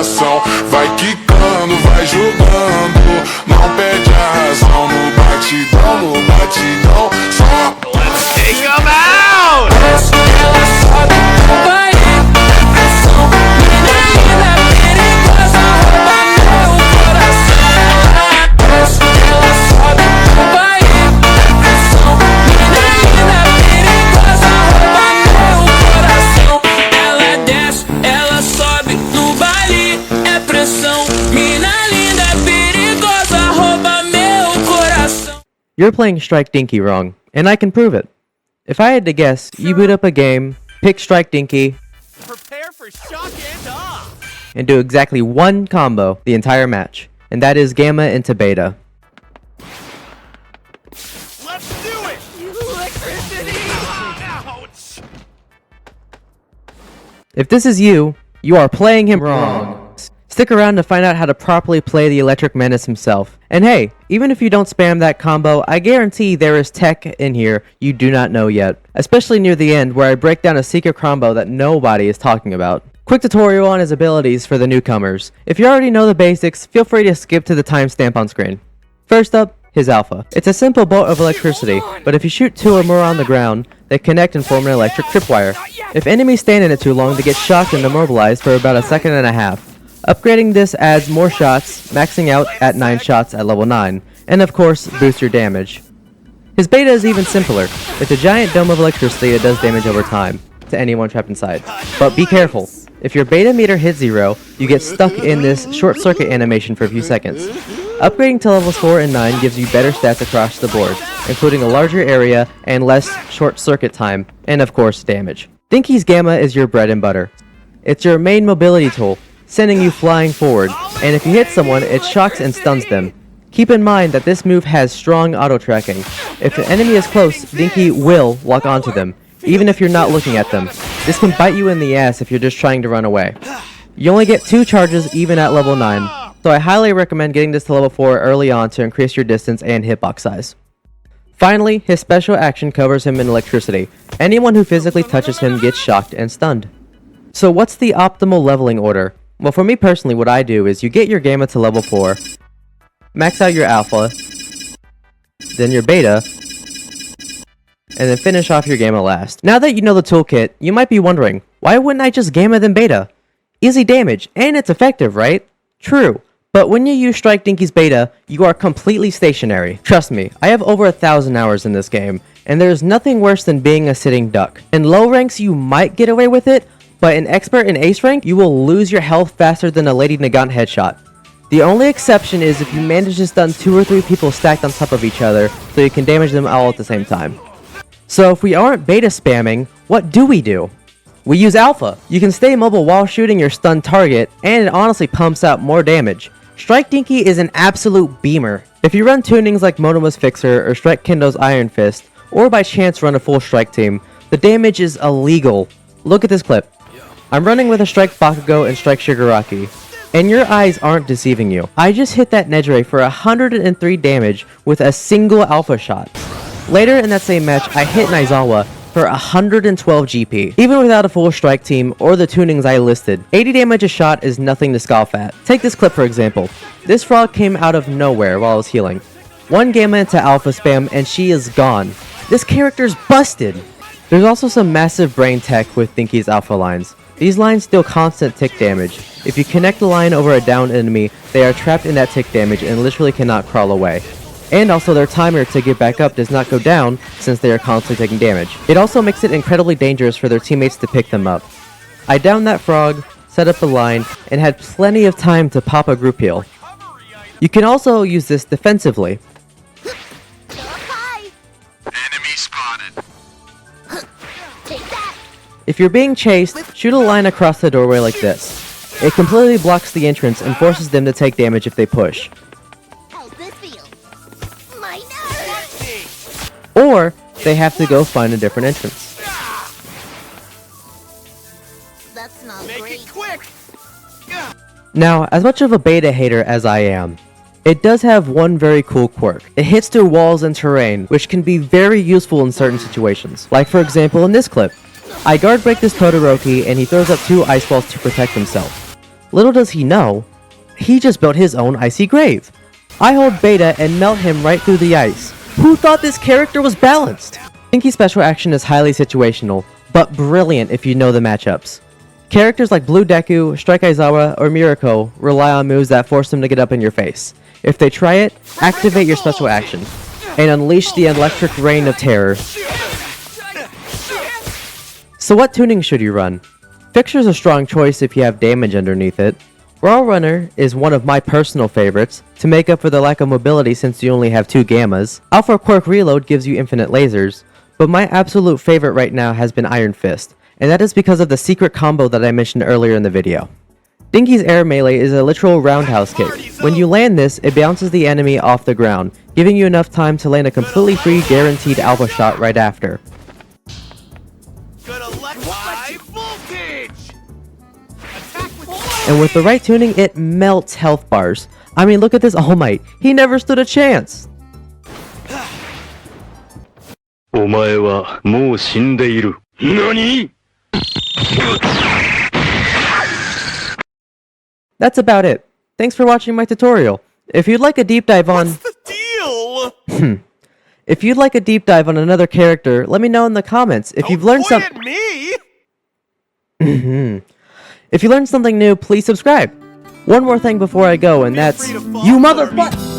coração. Vai quicando, vai jogando, não perde a razão. No batidão, só Take him out! Ela sobe no baile, pressão, mina linda, perigosa, rouba meu coração. Ela sobe no baile, pressão, mina linda, perigosa, rouba meu coração. Ela desce, ela sobe no baile, é pressão, mina linda, perigosa, rouba meu coração. You're playing Strike Dinky wrong, and I can prove it. If I had to guess, you boot up a game, pick Strike Dinky, Prepare for shock and awe! and do exactly one combo the entire match, and that is Gamma into Beta. Let's do it! Electricity! Ouch! If this is you, you are playing him wrong. Stick around to find out how to properly play the Electric Menace himself. And hey, even if you don't spam that combo, I guarantee there is tech in here you do not know yet. Especially near the end where I break down a secret combo that nobody is talking about. Quick tutorial on his abilities for the newcomers. If you already know the basics, feel free to skip to the timestamp on screen. First up, his alpha. It's a simple bolt of electricity, but if you shoot 2 or more on the ground, they connect and form an electric tripwire. If enemies stand in it too long, they get shocked and immobilized for about a second and a half. Upgrading this adds more shots, maxing out at 9 shots at level 9, and of course, boosts your damage. His beta is even simpler. It's a giant dome of electricity that does damage over time, to anyone trapped inside. But be careful. If your beta meter hits 0, you get stuck in this short circuit animation for a few seconds. Upgrading to levels 4 and 9 gives you better stats across the board, including a larger area and less short circuit time, and of course, damage. Dinky's Gamma is your bread and butter. It's your main mobility tool, sending you flying forward, and if you hit someone, it shocks and stuns them. Keep in mind that this move has strong auto-tracking. If an enemy is close, Dinky will lock onto them, even if you're not looking at them. This can bite you in the ass if you're just trying to run away. You only get 2 charges even at level 9, so I highly recommend getting this to level 4 early on to increase your distance and hitbox size. Finally, his special action covers him in electricity. Anyone who physically touches him gets shocked and stunned. So what's the optimal leveling order? Well, for me personally, what I do is you get your Gamma to level 4, max out your Alpha, then your Beta, and then finish off your Gamma last. Now that you know the toolkit, you might be wondering, why wouldn't I just Gamma then Beta? Easy damage, and it's effective, right? True. But when you use Strike Dinky's Beta, you are completely stationary. Trust me, I have over 1,000 hours in this game, and there is nothing worse than being a sitting duck. In low ranks, you might get away with it, but in Expert and Ace rank, you will lose your health faster than a Lady Nagant headshot. The only exception is if you manage to stun 2 or 3 people stacked on top of each other, so you can damage them all at the same time. So if we aren't beta spamming, what do? We use Alpha. You can stay mobile while shooting your stunned target, and it honestly pumps out more damage. Strike Dinky is an absolute beamer. If you run tunings like Monoma's Fixer or Strike Kendo's Iron Fist, or by chance run a full strike team, the damage is illegal. Look at this clip. I'm running with a Strike Bakugo and Strike Shigaraki, and your eyes aren't deceiving you. I just hit that Nejire for 103 damage with a single Alpha shot. Later in that same match, I hit Naizawa for 112 GP, even without a full strike team or the tunings I listed. 80 damage a shot is nothing to scoff at. Take this clip for example. This frog came out of nowhere while I was healing. 1 Gamma into Alpha spam and she is gone. This character's busted! There's also some massive brain tech with Dinky's Alpha lines. These lines deal constant tick damage. If you connect the line over a downed enemy, they are trapped in that tick damage and literally cannot crawl away. And also their timer to get back up does not go down since they are constantly taking damage. It also makes it incredibly dangerous for their teammates to pick them up. I downed that frog, set up the line, and had plenty of time to pop a group heal. You can also use this defensively. Enemy spotted. If you're being chased, shoot a line across the doorway like this. It completely blocks the entrance and forces them to take damage if they push. How's this feel? My nerves! Or, they have to go find a different entrance. That's not Make great. it quick! Now, as much of a beta hater as I am, it does have one very cool quirk. It hits through walls and terrain, which can be very useful in certain situations. Like for example in this clip. I guard break this Todoroki and he throws up 2 ice balls to protect himself. Little does he know, he just built his own icy grave. I hold beta and melt him right through the ice. Who thought this character was balanced? Dinky's special action is highly situational, but brilliant if you know the matchups. Characters like Blue Deku, Strike Aizawa, or Mirako rely on moves that force them to get up in your face. If they try it, activate your special action, and unleash the electric rain of terror. So what tuning should you run? Fixture's a strong choice if you have damage underneath it. Raw Runner is one of my personal favorites, to make up for the lack of mobility since you only have 2 gammas. Alpha Quirk Reload gives you infinite lasers, but my absolute favorite right now has been Iron Fist, and that is because of the secret combo that I mentioned earlier in the video. Dinky's air melee is a literal roundhouse kick. When you land this, it bounces the enemy off the ground, giving you enough time to land a completely free guaranteed alpha shot right after. Good high voltage! Attack with And with the right tuning, it melts health bars. I mean, look at this All Might. He never stood a chance. お前はもう死んでいる。何? That's about it. Thanks for watching my tutorial. If you'd like a deep dive on... What's the deal? If you'd like a deep dive on another character, let me know in the comments. If you've learned Don't point at me! If you learned something new, please subscribe. One more thing before I go, and that's... You motherfucker!